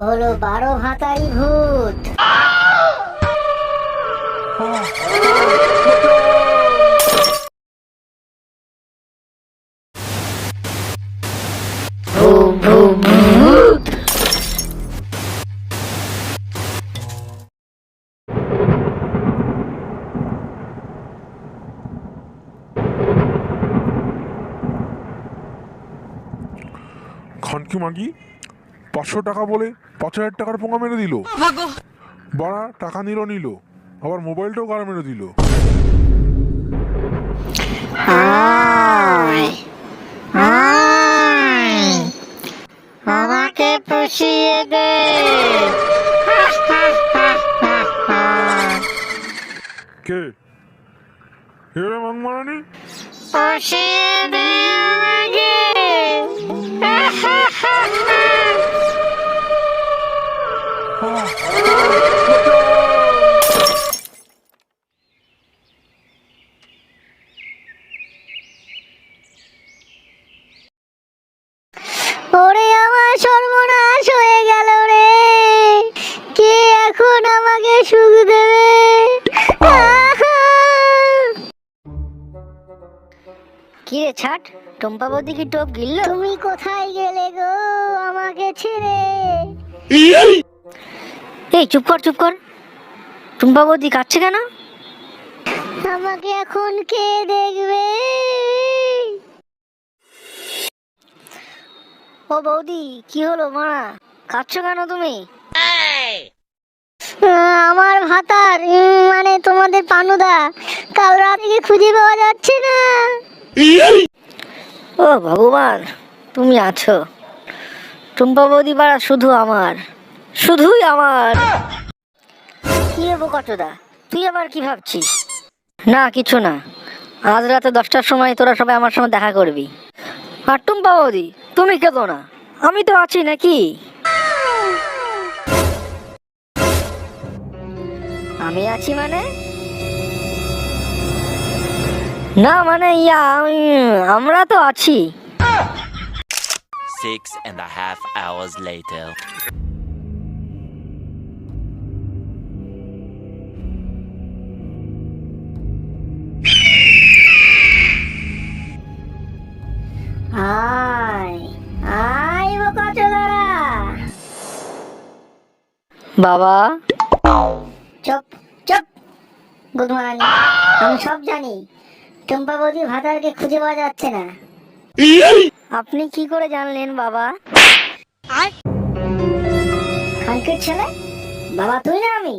হলো 12 ভাতারি ভূত। খানকি মাগি 500 টাকা বলে 5000 টাকার পোঙা মেরে দিল। বাড়া টাকা নিল আবার মোবাইলটাও গাড়া মেরে দিল। আমাকে পুষিয়ে দে। কে এরে মাংমারানি? পুষিয়ে দে আমাকে। ওরে আমার সর্বনাশ হয়ে গেল রে, কে এখন আমাকে সুখ দেবে? কি রে ছাট, টম্পা বৌদি কি টোপ গিলল? তুমি কোথায় গেলে গো আমাকে ছেড়ে? এই চুপ কর, টুম্পা বৌদি কাঁদছে কেন? আমাকে এখন কে দেখবে? ও বৌদি, কি হলো মা, কাঁদছো কেন তুমি? আমার ভাতার মানে তোমাদের পানুদা কাল রাত থেকে খুঁজে পাওয়া যাচ্ছে না। ও ভগবান, তুমি আছো। টুম্পা বৌদি পাড়া শুধুই আমার। কি হবো কতদা, তুই আবার কি ভাবছিস? না কিছু না, আজ রাতে 10টার সময় তোরা সবাই আমার সঙ্গে দেখা করবি। আর টুম্পা বৌদি তুমি কেঁদো না, আমি তো আছি নাকি? আমি আছি মানে? না মানে আমরা তো আছি। 6.5 hours later. আয় বোকাচোদারা। বাবা চুপ, গুড মর্নিং। আমি সব জানি, টুম্পা বৌদি ভাতারকে খুঁজে পাওয়া যাচ্ছে না। আপনি কি করে জানলেন বাবা? খানকির ছেলে, বাবা তুই না আমি?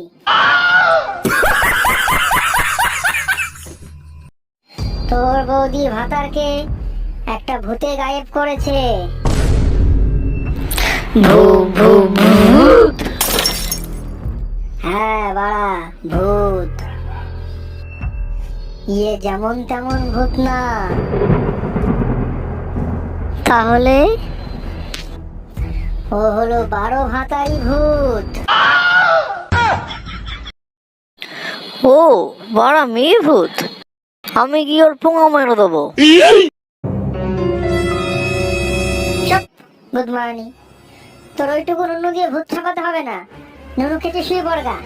তোর বৌদি ভাতারকে একটা ভূতে গায়েব করেছে। ভূত? হ্যাঁ বাড়া, ভূত। যেমন তেমন ভূত না। তাহলে ও হলো 12 ভাতারি ভূত। ও বড় মেয়ে ভূত, আমি কি ওর পোঙা মেরে দেবো? Good morning. তোর ওইটুকু নুনু দিয়ে ভূত ছাপাতে হবে না, নুনু খেতে শুয়ে পড়গা।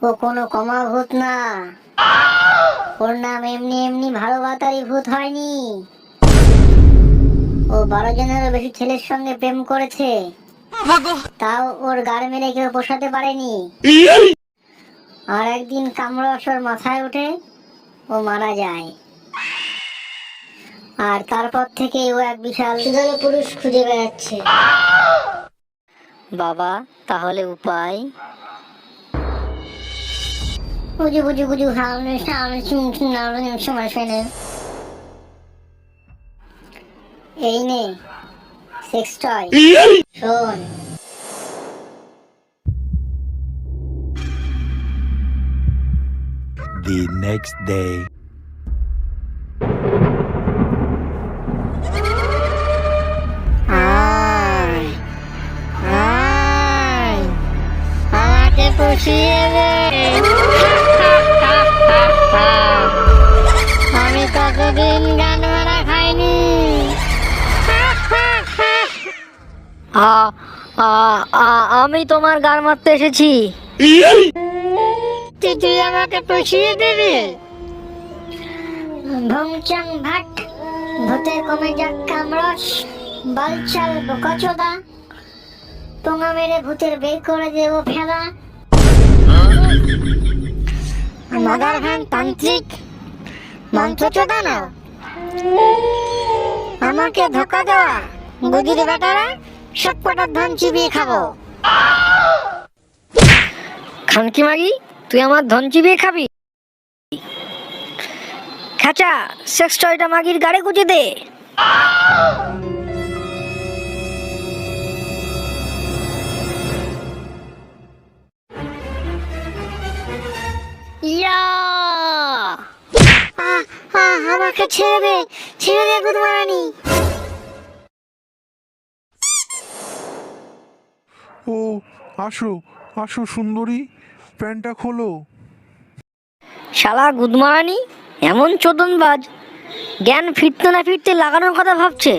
ও কোনো কমা ভূত না, ওর নাম এমনি ভালো ভাতারি ভূত হয়নি। ও 12 জনেরও বেশি ছেলের সঙ্গে প্রেম করেছে, তাও ওর গাড় মেরে কেউ পোষাতে পারেনি। আর একদিন কামড়াস ওর মাথায় ওঠে, ও মারা যায়। আর তারপর থেকে ও এক বিশাল সুন্দর পুরুষ খুঁজে বেড়াচ্ছে। বাবা তাহলে উপায়? বুঝু এই নে সেক্স টয়, শোন। The next day. আমাকে পুষিয়ে দে। আমি কতদিন গান মারা খাইনি। আমি তোমার গার মারতে এসেছি। তুই আমাকে পুষিয়ে দেবে? ভংচাং ভাট, ভূতের কমে যাক কামরস, বালচাল বোকাচোদা, টোঙা মেরে ভূতের বের করে দেবো ফেলা। মাদার ভ্যান তান্ত্রিক, মন্ত্রচোদা না, আমাকে ধোকা দেওয়া গুদির বেটারা সব কটার ধান চিবিয়ে খাবো। খানকি মাগি, তুই আমার ধন চিবিয়ে খাবি? খাঁচা সেক্স টয়টা মাগির গাড়ি গুজে দে। ইয়া! আমাকে ছেড়ে দে গুদমারানি। ও আসো আসো সুন্দরী, প্যান্টটা খোলো। শালা গুদমারানি এমন চোদনবাজ, জ্ঞান ফিরতে না ফিরতে লাগানোর কথা ভাবছে।